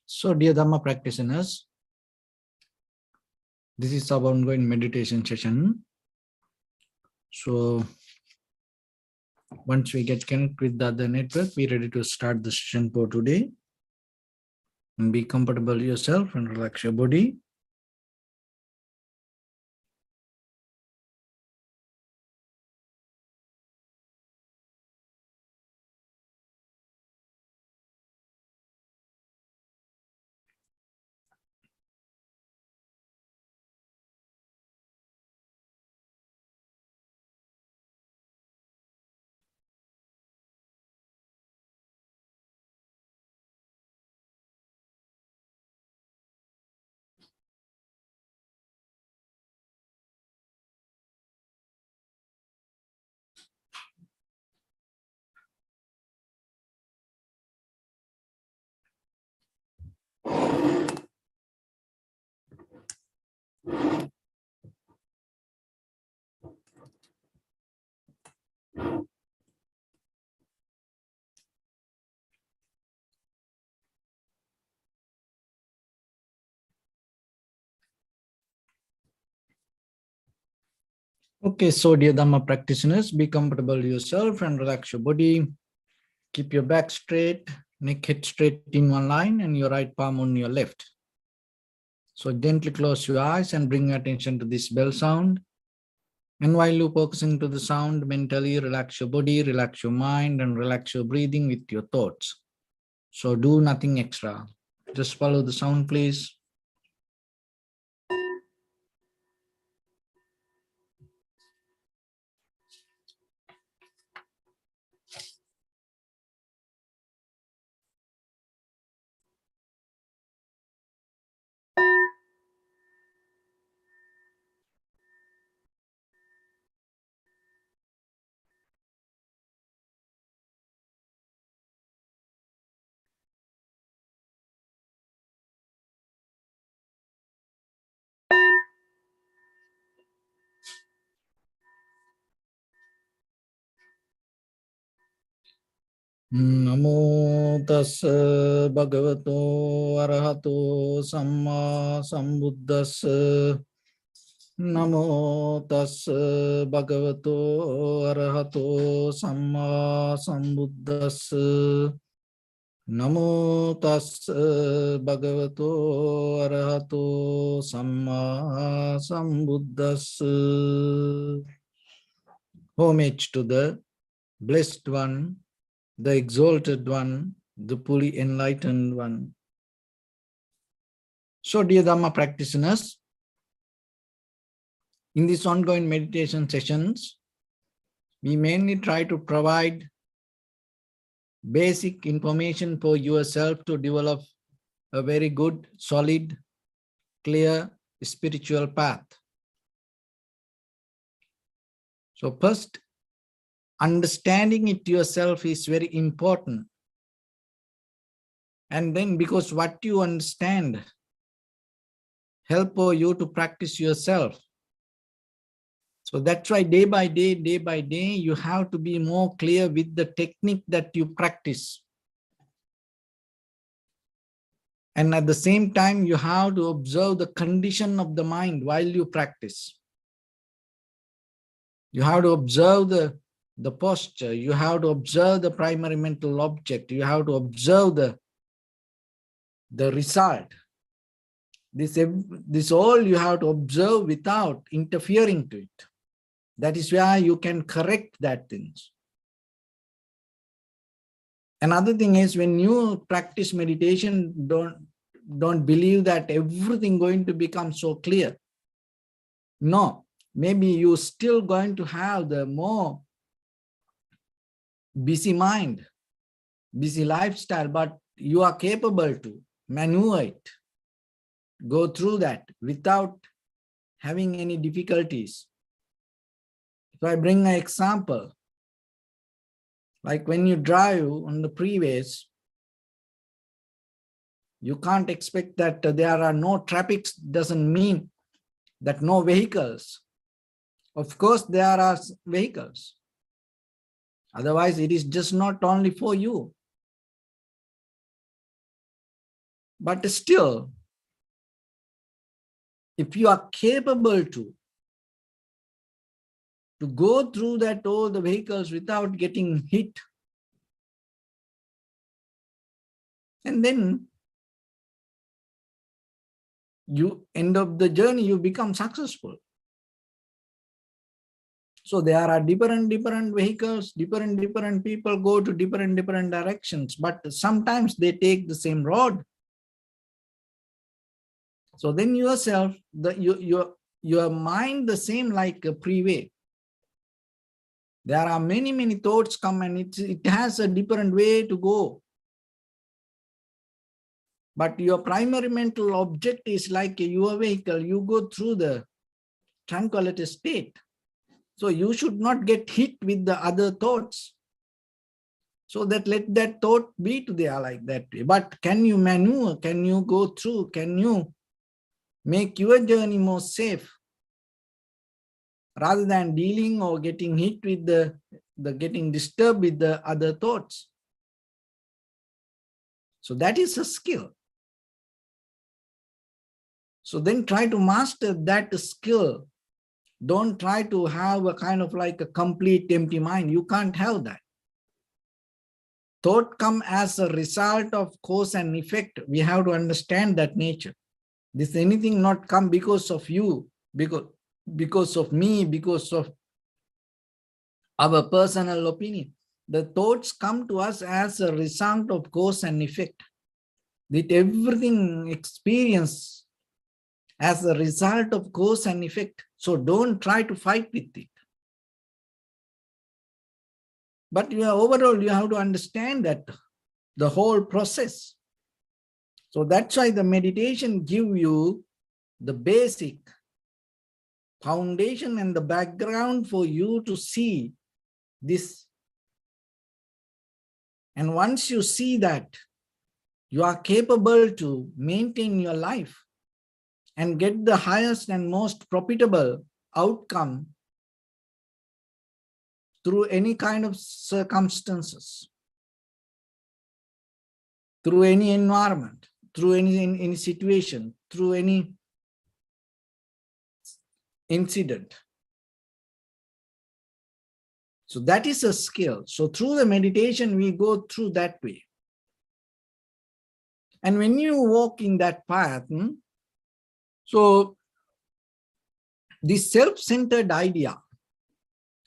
So, dear Dhamma practitioners, this is our ongoing meditation session. So, once we get connected with the other network, we're ready to start the session for today. And be comfortable yourself and relax your body. Okay, so dear Dhamma practitioners, be comfortable yourself and relax your body. Keep your back straight, neck head straight in one line, and your right palm on your left. So gently close your eyes and bring your attention to this bell sound. And while you're focusing to the sound, mentally relax your body, relax your mind, and relax your breathing with your thoughts. So do nothing extra. Just follow the sound, please. Namo tassa bhagavato arahato samma sambuddhassa. Namo tassa bhagavato arahato samma sambuddhassa. Namo tassa bhagavato arahato samma sambuddhassa. Homage to the blessed one, the exalted one, the fully enlightened one. So, dear Dhamma practitioners, in these ongoing meditation sessions, we mainly try to provide basic information for yourself to develop a very good, solid, clear spiritual path. So first, understanding it yourself is very important. And then because what you understand help you to practice yourself. So that's why day by day, you have to be more clear with the technique that you practice. And at the same time, you have to observe the condition of the mind while you practice. You have to observe the posture. You have to observe the primary mental object. You have to observe the result. This all you have to observe without interfering to it. That is where you can correct that things. Another thing is, when you practice meditation, don't believe that everything going to become so clear. No, maybe you're still going to have the more busy mind, busy lifestyle, but you are capable to maneuver it, go through that without having any difficulties. If I bring an example, like when you drive on the freeways, you can't expect that there are no traffic, doesn't mean that no vehicles. Of course, there are vehicles. Otherwise, it is just not only for you. But still, if you are capable to go through that all the vehicles without getting hit, and then you end of the journey, you become successful. So there are different vehicles, different people go to different directions, but sometimes they take the same road. So then yourself, your mind the same like a freeway. There are many thoughts come and it has a different way to go. But your primary mental object is like your vehicle. You go through the tranquility state. So you should not get hit with the other thoughts. So that let that thought be to there like that way. But can you maneuver? Can you go through? Can you make your journey more safe? Rather than dealing or getting hit with the getting disturbed with the other thoughts. So that is a skill. So then try to master that skill. Don't try to have a kind of like a complete empty mind. You can't have that. Thought come as a result of cause and effect. We have to understand that nature. This anything not come because of you, because of me, because of our personal opinion. The thoughts come to us as a result of cause and effect. That everything experience as a result of cause and effect. So don't try to fight with it. But overall, you have to understand that the whole process. So that's why the meditation give you the basic foundation and the background for you to see this. And once you see that, you are capable to maintain your life and get the highest and most profitable outcome through any kind of circumstances, through any environment, through any situation, through any incident. So that is a skill. So through the meditation, we go through that way. And when you walk in that path, so this self-centered idea,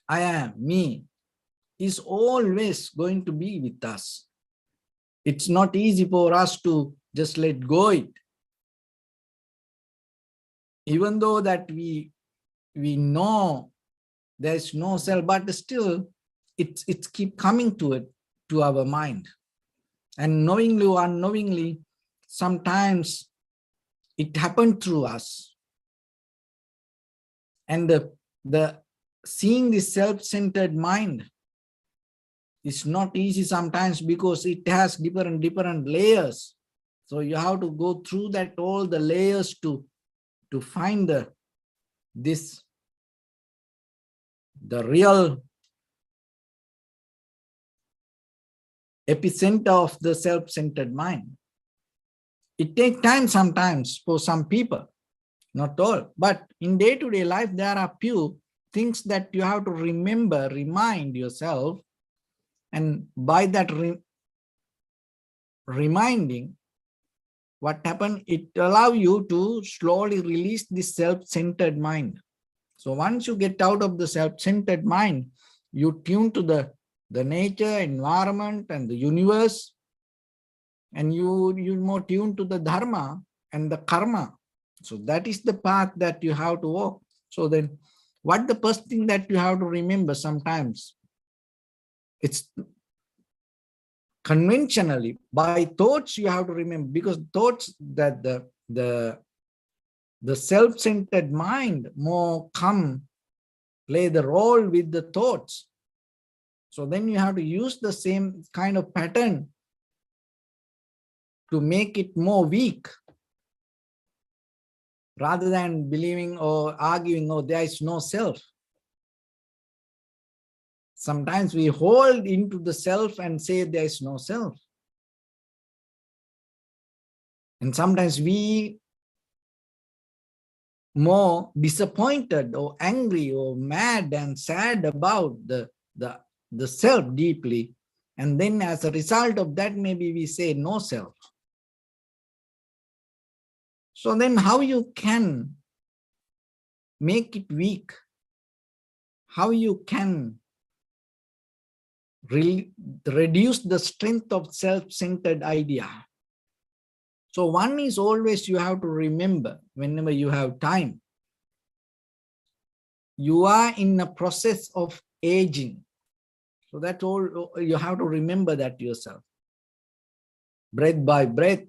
I am, me, is always going to be with us. It's not easy for us to just let go it. Even though that we know there's no self, but still it's keep coming to it, to our mind. And knowingly or unknowingly, sometimes it happened through us. And the seeing the self-centered mind is not easy sometimes because it has different layers. So you have to go through that all the layers to find the real epicenter of the self-centered mind. It takes time sometimes for some people, not all, but in day-to-day life, there are few things that you have to remember, remind yourself, and by that reminding, what happened, it allows you to slowly release this self-centered mind. So once you get out of the self-centered mind, you tune to the nature, environment, and the universe, and you more tune to the dharma and the karma. So that is the path that you have to walk. So then what the first thing that you have to remember sometimes, it's conventionally by thoughts you have to remember, because thoughts that the self-centered mind more play the role with the thoughts. So then you have to use the same kind of pattern to make it more weak, rather than believing or arguing, oh, there is no self. Sometimes we hold into the self and say there is no self. And sometimes we more disappointed or angry or mad and sad about the self deeply. And then as a result of that, maybe we say no self. So then how you can make it weak? How you can reduce the strength of self-centered idea? So one is always you have to remember whenever you have time, you are in a process of aging. So that's all, you have to remember that yourself. Breath by breath,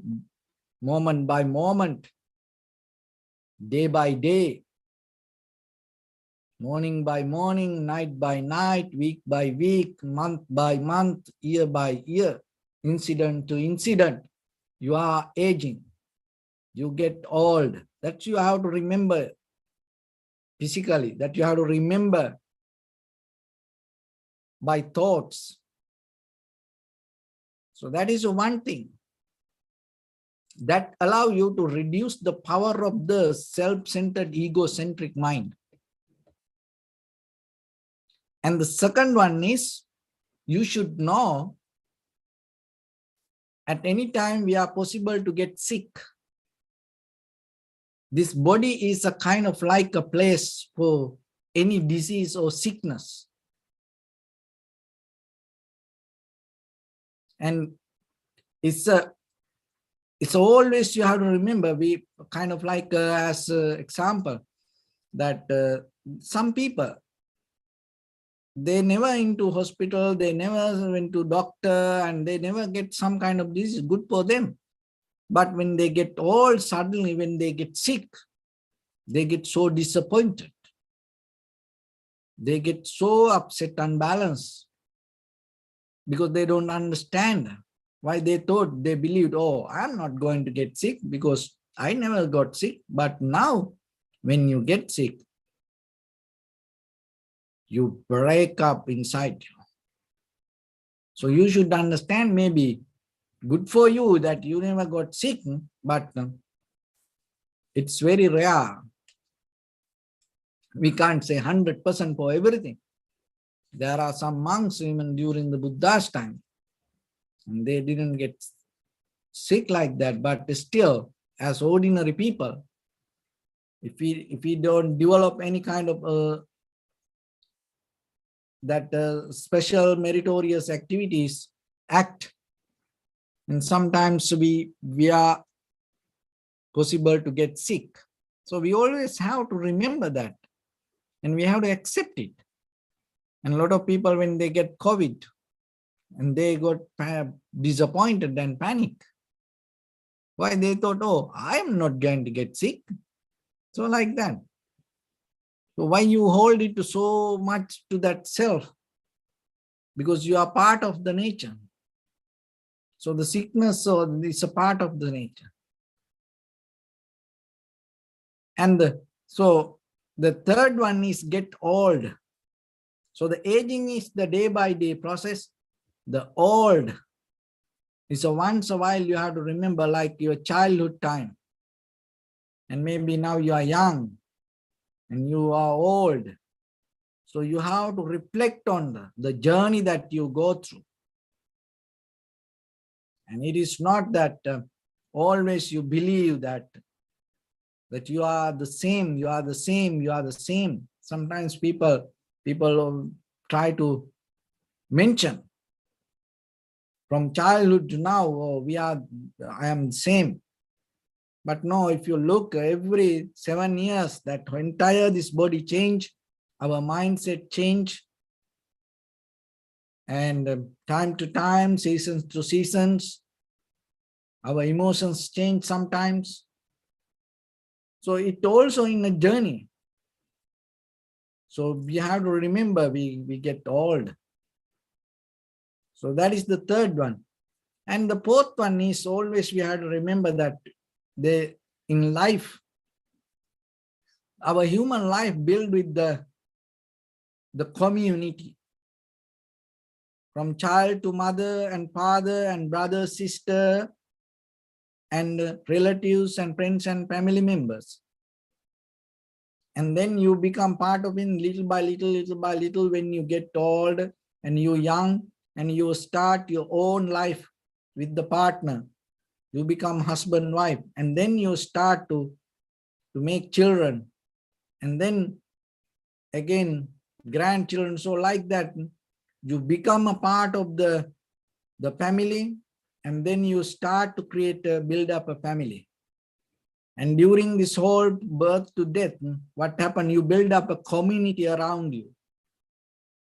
moment by moment, day by day, morning by morning, night by night, week by week, month by month, year by year, incident to incident, you are aging. You get old. That you have to remember physically, that you have to remember by thoughts. So that is one thing that allow you to reduce the power of the self-centered, egocentric mind. And the second one is, you should know at any time we are possible to get sick. This body is a kind of like a place for any disease or sickness. And it's always, you have to remember, we kind of like as example, that some people, they never into hospital, they never went to doctor, and they never get some kind of disease, good for them. But when they get old, suddenly when they get sick, they get so disappointed. They get so upset, unbalanced, because they don't understand why they thought, they believed, oh, I'm not going to get sick because I never got sick. But now when you get sick, you break up inside you. So you should understand, maybe good for you that you never got sick, but it's very rare. We can't say 100% for everything. There are some monks even during the Buddha's time, and they didn't get sick like that. But still, as ordinary people, if we don't develop any kind of that special meritorious activities, act, and sometimes we are possible to get sick. So we always have to remember that, and we have to accept it. And a lot of people, when they get COVID, and they got disappointed and panic. Why? They thought, oh, I'm not going to get sick. So like that. So why you hold it so much to that self? Because you are part of the nature. So the sickness is a part of the nature. And so the third one is get old. So the aging is the day by day process. The old is a once a while you have to remember, like your childhood time. And maybe now you are young and you are old. So you have to reflect on the journey that you go through. And it is not that always you believe that you are the same, you are the same, you are the same. Sometimes people try to mention from childhood to now, oh, I am the same. But no, if you look every 7 years, that entire this body change, our mindset change, and time to time, seasons to seasons, our emotions change sometimes. So it also in a journey. So we have to remember we get old. So that is the third one. And the fourth one is always we have to remember that in life, our human life built with the community. From child to mother and father and brother, sister, and relatives and friends and family members. And then you become part of it little by little when you get old and you're young and you start your own life with the partner. You become husband, wife, and then you start to make children. And then again, grandchildren. So like that, you become a part of the family, and then you start to build up a family. And during this whole birth to death, what happened? You build up a community around you.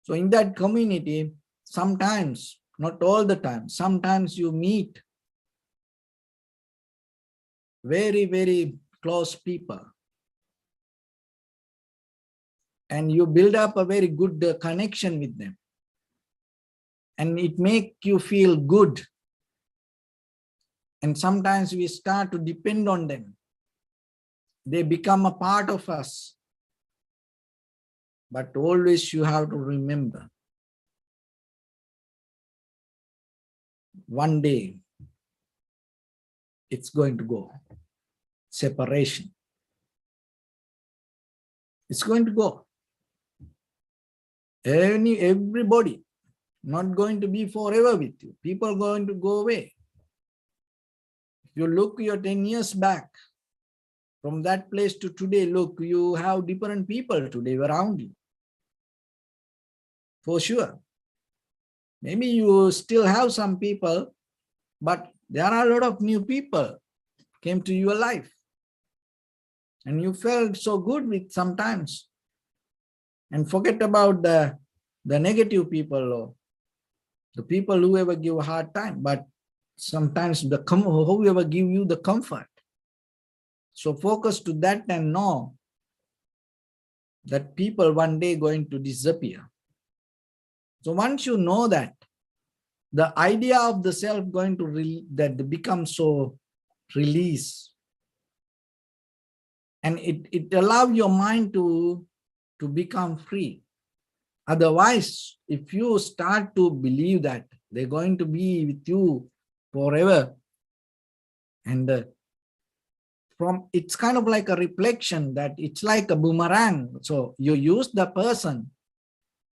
So in that community, sometimes, not all the time, sometimes you meet very, very close people. And you build up a very good connection with them. And it makes you feel good. And sometimes we start to depend on them. They become a part of us. But always you have to remember, one day it's going to go. Separation. It's going to go. Everybody not going to be forever with you. People are going to go away. If you look your 10 years back, from that place to today, look, you have different people today around you. For sure. Maybe you still have some people, but there are a lot of new people came to your life. And you felt so good with sometimes. And forget about the negative people or the people who ever give a hard time, but sometimes whoever give you the comfort. So focus to that and know that people one day going to disappear. So once you know that, the idea of the self going to become so release. And it allows your mind to become free. Otherwise, if you start to believe that they're going to be with you forever, and it's kind of like a reflection, that it's like a boomerang. So you use the person,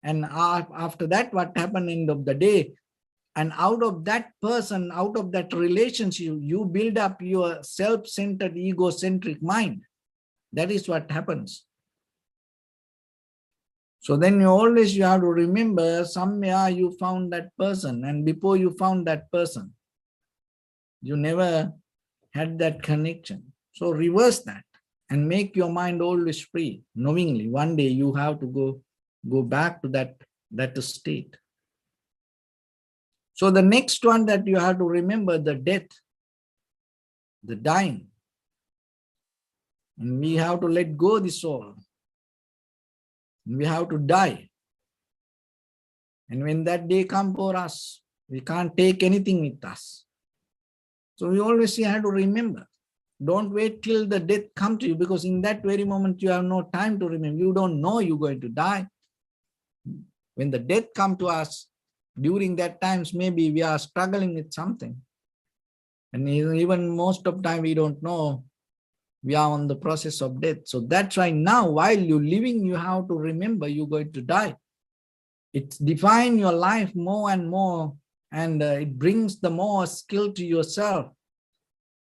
and after that, what happened end of the day, and out of that person, out of that relationship, you build up your self-centered, egocentric mind. That is what happens. So then you have to remember, somewhere you found that person, and before you found that person, you never had that connection. So reverse that and make your mind always free, knowingly. One day you have to go back to that state. So the next one that you have to remember, the death, the dying. And we have to let go of the soul. We have to die. And when that day comes for us, we can't take anything with us. So we always have to remember. Don't wait till the death comes to you, because in that very moment you have no time to remember. You don't know you're going to die. When the death comes to us, during that times maybe we are struggling with something. And even most of the time we don't know we are on the process of death. So that's why now, while you're living, you have to remember you're going to die. It defines your life more and more, and it brings the more skill to yourself.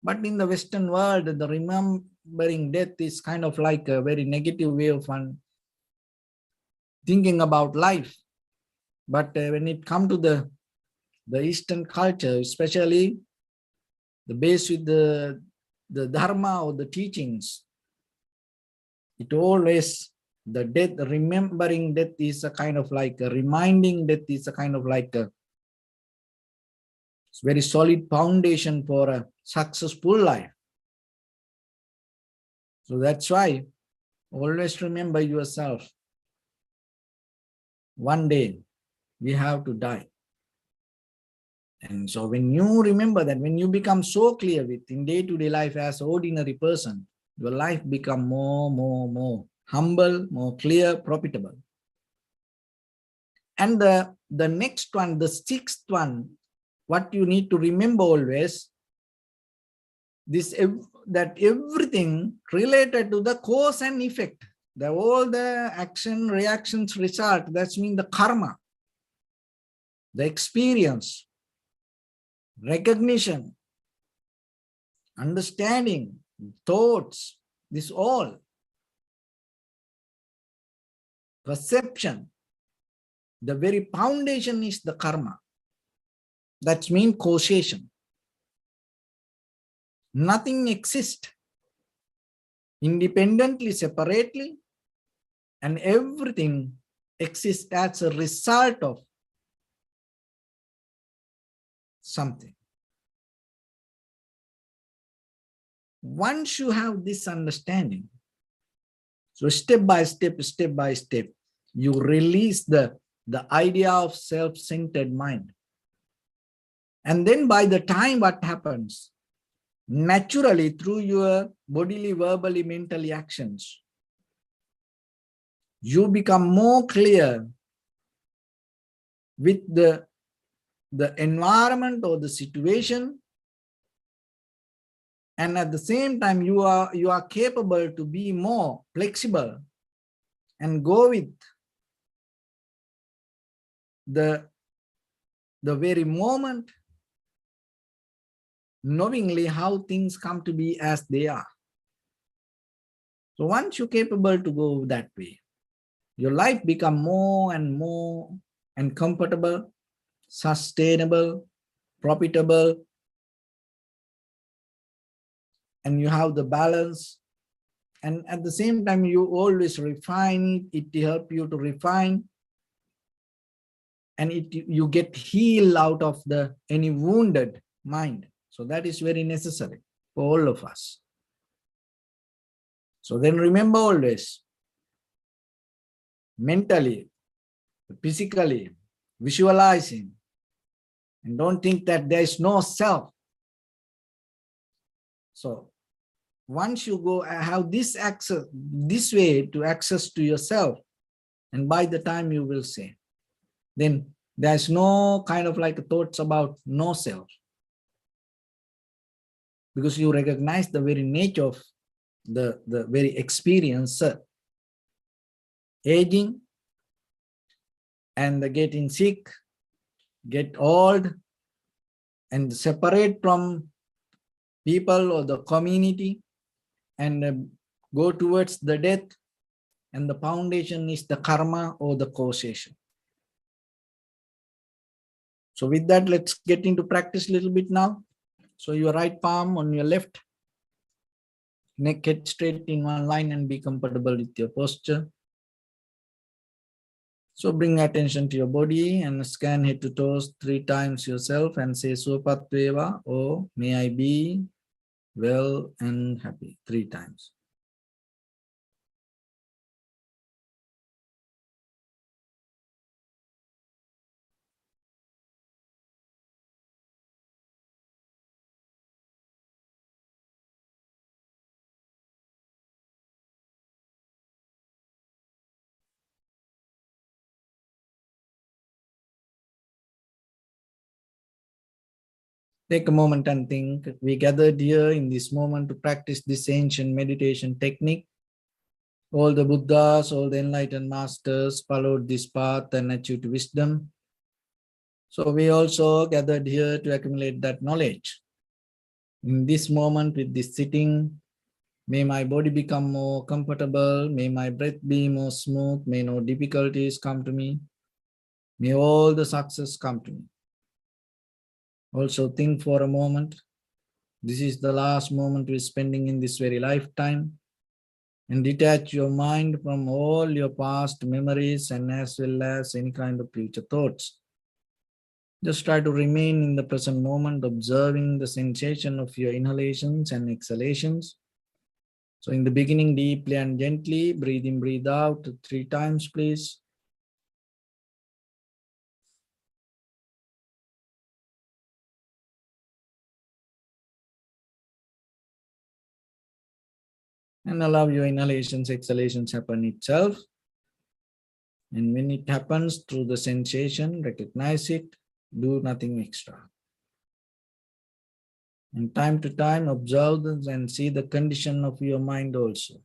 But in the Western world, the remembering death is kind of like a very negative way of thinking about life. But when it comes to the Eastern culture, especially the base with the Dharma or the teachings, it always, the death, remembering death is a kind of like a reminding death is a kind of like a very solid foundation for a successful life. So that's why always remember yourself. One day we have to die. And so when you remember that, when you become so clear with in day-to-day life as an ordinary person, your life become more humble, more clear, profitable. And the next one, the sixth one, what you need to remember always, that everything related to the cause and effect, all the action, reactions, result, that's mean the karma, the experience, recognition, understanding, thoughts, this all, perception, the very foundation is the karma. That means causation. Nothing exists independently, separately, and everything exists as a result of something. Once you have this understanding, so step by step, you release the idea of self-centered mind. And then by the time what happens, naturally through your bodily, verbally, mentally actions, you become more clear with the environment or the situation, and at the same time you are capable to be more flexible and go with the very moment, knowingly how things come to be as they are. So once you're capable to go that way, your life become more and comfortable, sustainable, profitable, and you have the balance. And at the same time, you always refine it. It helps you to refine, and you get healed out of any wounded mind. So that is very necessary for all of us. So then remember always, mentally, physically, visualizing, and don't think that there is no self. So once you go have this access, this way to access to yourself, and by the time you will say, then there's no kind of like thoughts about no self, because you recognize the very nature of the very experience, aging and the getting sick, get old, and separate from people or the community, and go towards the death. And the foundation is the karma or the causation. So with that, let's get into practice a little bit now. So your right palm on your left, neck head straight in one line, and be comfortable with your posture. So bring attention to your body and scan head to toes 3 times yourself and say Supat Veva, or may I be well and happy, 3 times. Take a moment and think. We gathered here in this moment to practice this ancient meditation technique. All the Buddhas, all the enlightened masters followed this path and achieved wisdom. So we also gathered here to accumulate that knowledge. In this moment with this sitting, may my body become more comfortable. May my breath be more smooth. May no difficulties come to me. May all the success come to me. Also think for a moment. This is the last moment we're spending in this very lifetime. And detach your mind from all your past memories and as well as any kind of future thoughts. Just try to remain in the present moment, observing the sensation of your inhalations and exhalations. So in the beginning, deeply and gently, breathe in, breathe out 3 times, please. And allow your inhalations, exhalations happen itself. And when it happens through the sensation, recognize it, do nothing extra. And time to time, observe this and see the condition of your mind also.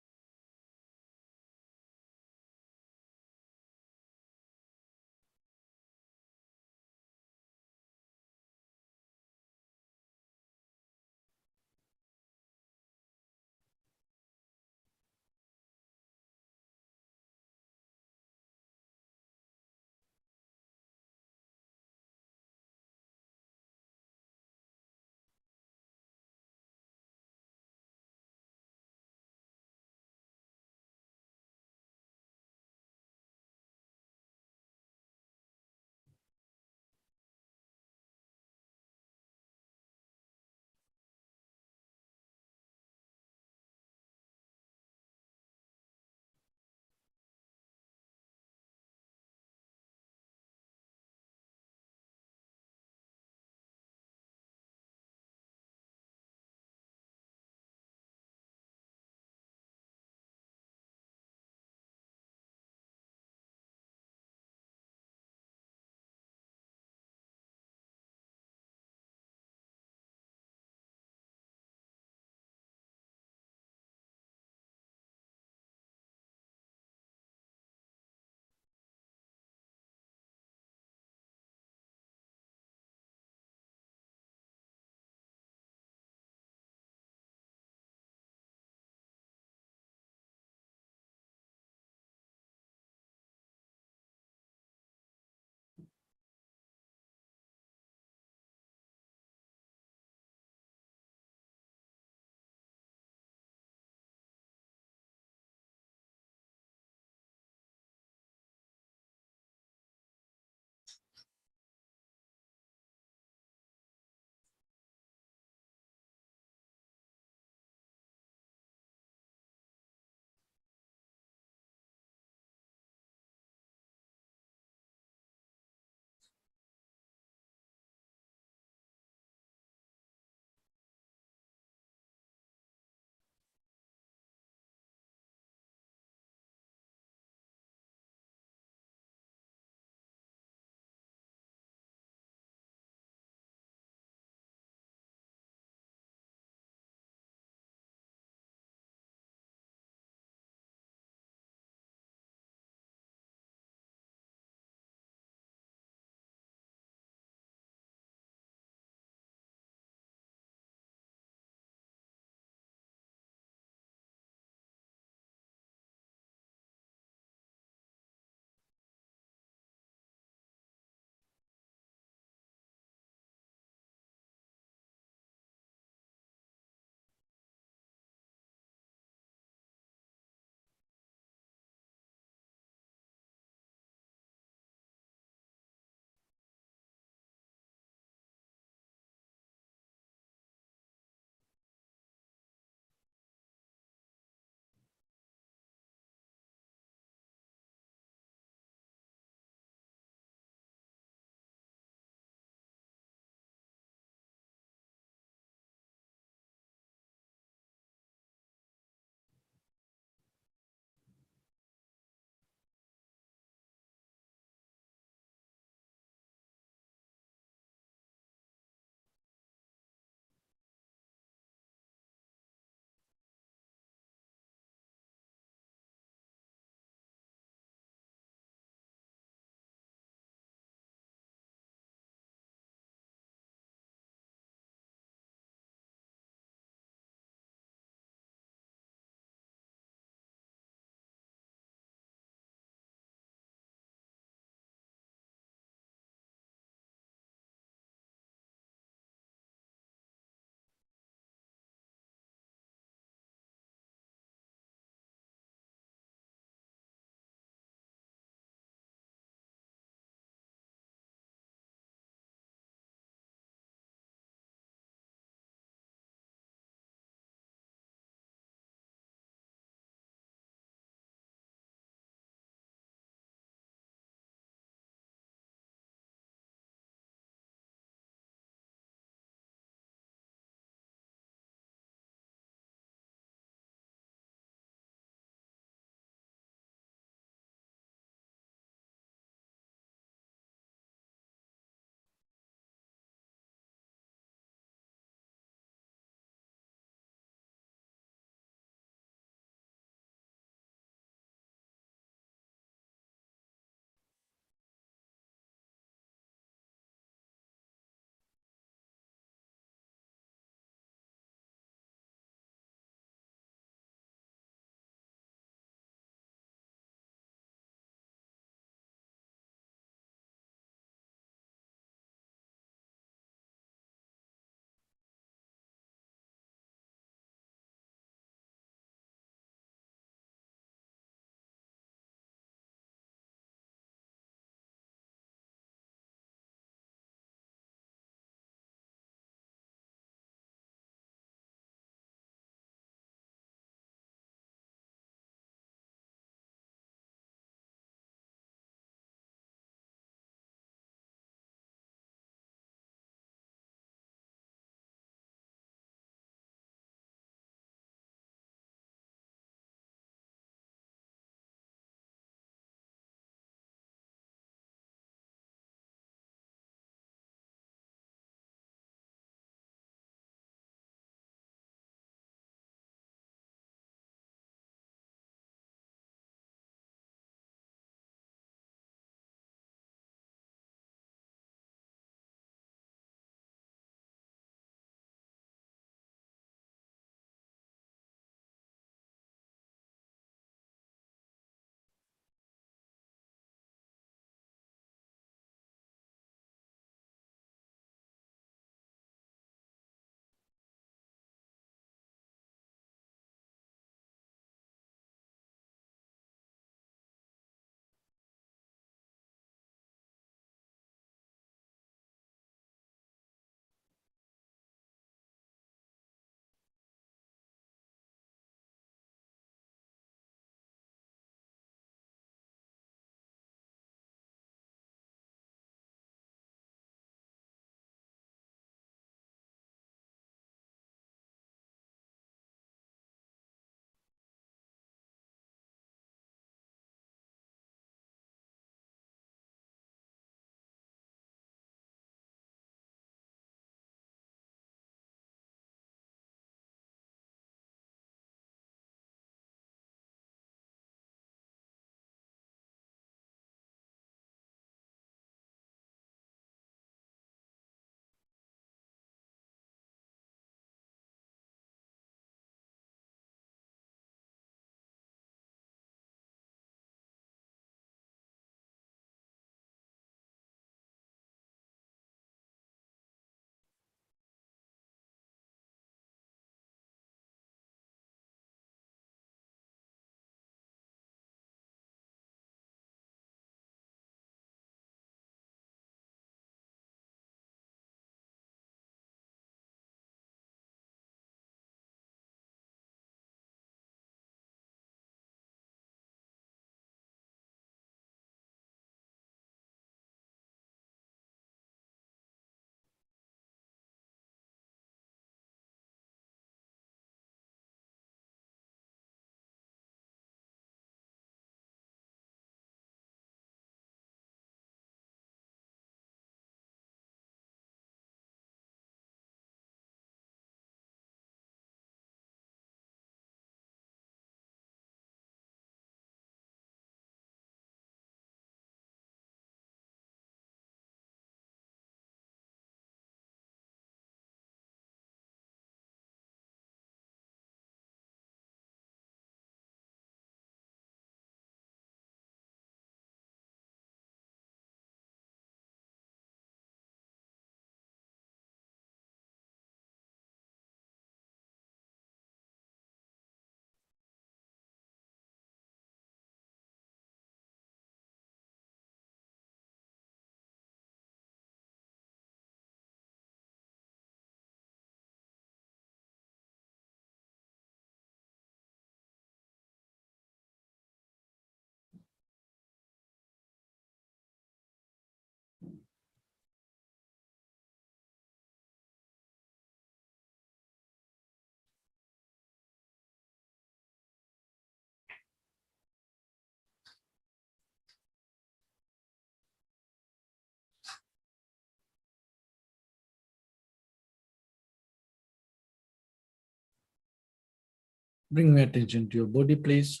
Bring your attention to your body, please.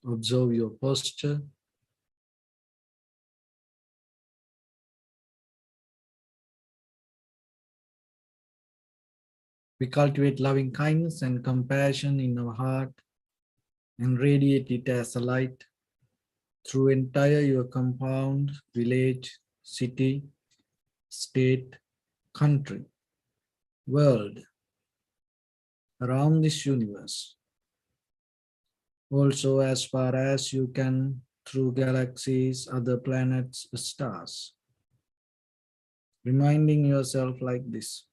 Observe your posture. We cultivate loving kindness and compassion in our heart and radiate it as a light through entire your compound, village, city, state, country, world, around this universe. Also as far as you can through galaxies, other planets, stars. Reminding yourself like this.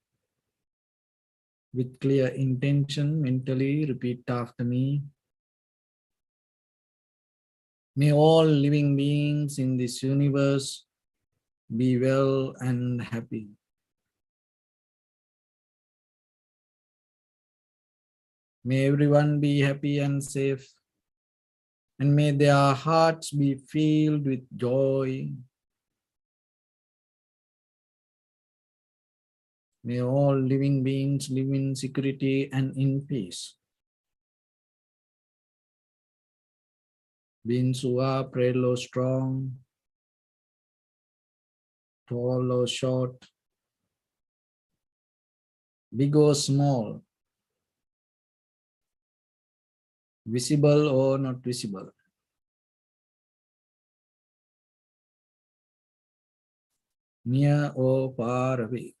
With clear intention, mentally repeat after me. May all living beings in this universe be well and happy. May everyone be happy and safe. And may their hearts be filled with joy. May all living beings live in security and in peace. Beings who are frail or strong, tall or short, big or small, visible or not visible. Near or far away.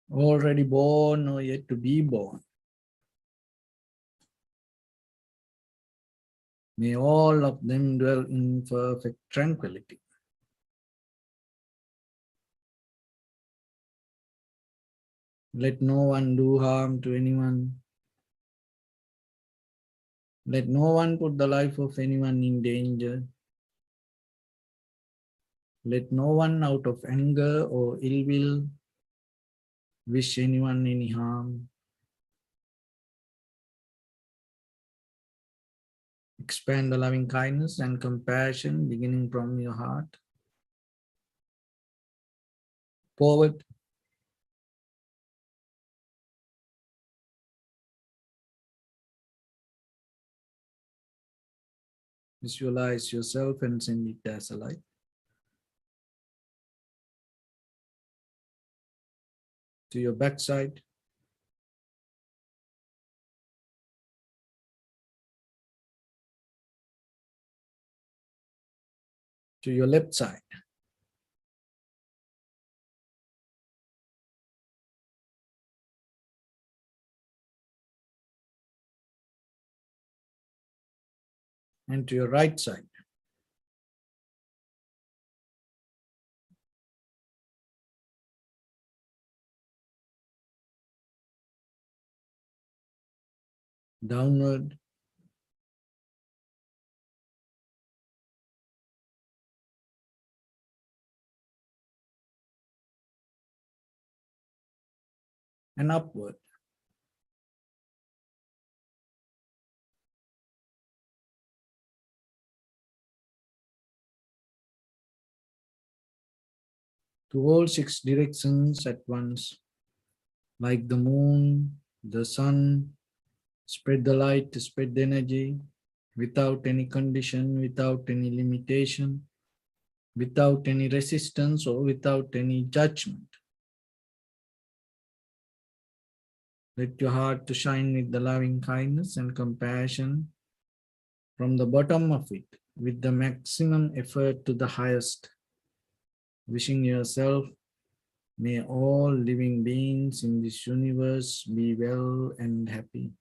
Already born or yet to be born. May all of them dwell in perfect tranquility. Let no one do harm to anyone. Let no one put the life of anyone in danger. Let no one out of anger or ill will wish anyone any harm. Expand the loving kindness and compassion beginning from your heart. Forward. Visualize yourself and send it as a light. To your backside. To your left side. And to your right side. Downward. And upward. To all 6 directions at once. Like the moon, the sun, spread the light, spread the energy without any condition, without any limitation, without any resistance or without any judgment. Let your heart to shine with the loving kindness and compassion from the bottom of it with the maximum effort to the highest. Wishing yourself, may all living beings in this universe be well and happy.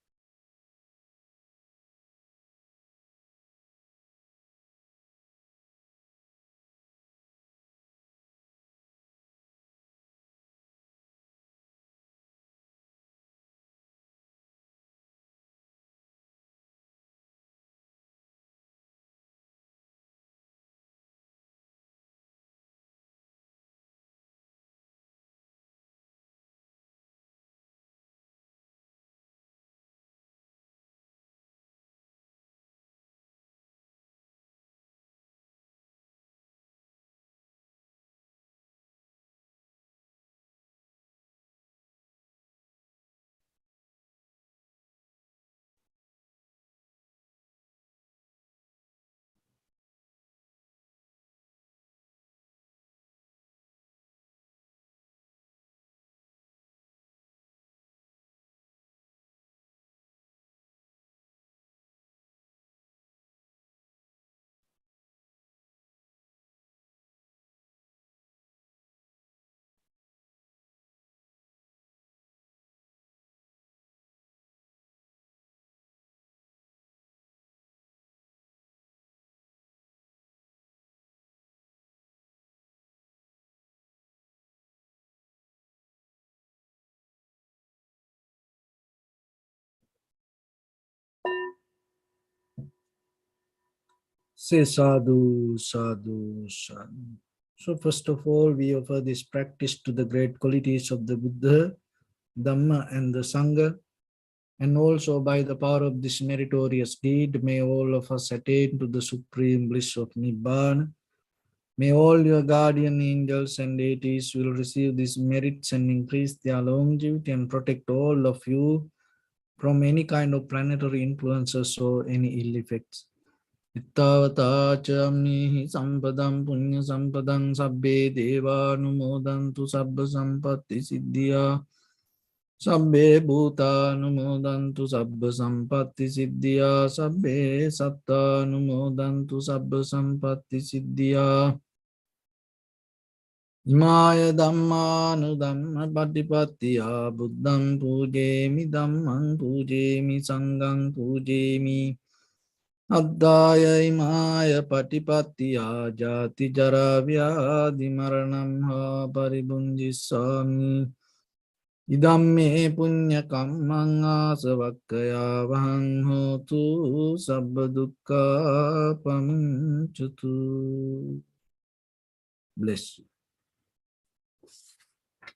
Say sadhu, sadhu, sadhu. So first of all, we offer this practice to the great qualities of the Buddha, Dhamma and the Sangha. And also by the power of this meritorious deed, may all of us attain to the supreme bliss of Nibbana. May all your guardian angels and deities will receive these merits and increase their longevity and protect all of you from any kind of planetary influences or any ill effects. Ittavata ca amnihi sampadam punya sampadam sabbe deva numodantu sabba sampatti siddhya. Sabbe bhuta numodantu sabba sampatti siddhya. Sabbe satta numodantu sabba sampatti siddhya. Imaya dhammanu dhamma patipattiya buddham pujemi dhammam pujemi sangham pujemi. Addaya imaya patipattiya jati jara vyadhi maranam ha paribunjissami. Idam me punya kammang asavakkaya vahang hotu sabba dukkha pamuncatu. Bless you.